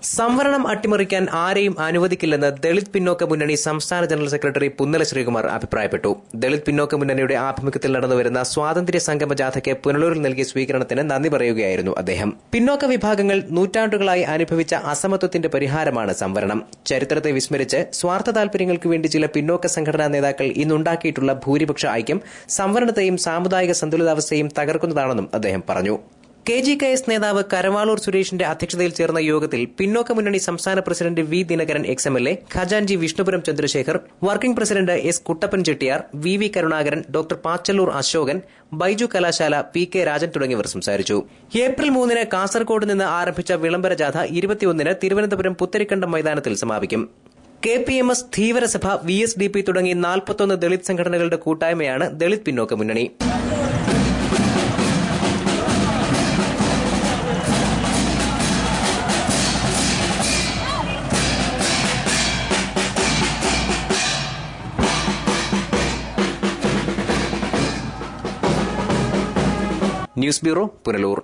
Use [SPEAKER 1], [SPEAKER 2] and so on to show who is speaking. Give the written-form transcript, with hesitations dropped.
[SPEAKER 1] സംവരണം അട്ടിമറിക്കാൻ ആരെയും അനുവദിക്കില്ലെന്ന് ദളിത് പിന്നോക്ക മുന്നണി സംസ്ഥാന ജനറൽ സെക്രട്ടറി പുന്നല ശ്രീകുമാർ അഭിപ്രായപ്പെട്ടു. ദളിത് പിന്നോക്ക മുന്നണിയുടെ ആഭിമുഖ്യത്തിൽ നടന്നുവരുന്ന സ്വാതന്ത്ര്യ സംഗമ ജാഥയ്ക്ക് പുനലൂരിൽ നൽകിയ സ്വീകരണത്തിന് നന്ദി പറയുകയായിരുന്നു അദ്ദേഹം. പിന്നോക്ക വിഭാഗങ്ങൾ നൂറ്റാണ്ടുകളായി അനുഭവിച്ച അസമത്വത്തിന്റെ പരിഹാരമാണ് സംവരണം. ചരിത്രത്തെ വിസ്മരിച്ച് സ്വാർത്ഥ താൽപര്യങ്ങൾക്ക് വേണ്ടി ചില പിന്നോക്ക സംഘടനാ നേതാക്കൾ ഇന്നുണ്ടാക്കിയിട്ടുള്ള ഭൂരിപക്ഷ ഐക്യം സംവരണത്തെയും സാമുദായിക സന്തുലിതാവസ്ഥയും തകർക്കുന്നതാണെന്നും അദ്ദേഹം പറഞ്ഞു. KGKS നേതാവ് കരവാളൂർ സുരേഷിന്റെ അധ്യക്ഷതയിൽ ചേർന്ന യോഗത്തിൽ പിന്നോക്ക മുന്നണി സംസ്ഥാന പ്രസിഡന്റ് വി ദിനകരൻ XMLA, ഖജാൻജി Vishnupuram Chandrashekhar, working president S Kuttappan Chettiyar, VV Karunakaran, doctor Pachallur Ashokan, Baiju Kalashala, PK Rajan തുടങ്ങിയവർ സംസാരിച്ചു. ഏപ്രിൽ 3 കാസർകോട് നിന്ന് ആരംഭിച്ച വിളംബര ജാഥ 21 തിരുവനന്തപുരം പുത്തരിക്കണ്ടം മൈതാനത്തിൽ സമാപിക്കും. KPMS, ധീവരസഭ, VSDP തുടങ്ങി 41 ദളിത് സംഘടനകളുടെ കൂട്ടായ്മയാണ് ദളിത് പിന്നോക്ക മുന്നണി. News bureau, Punalur.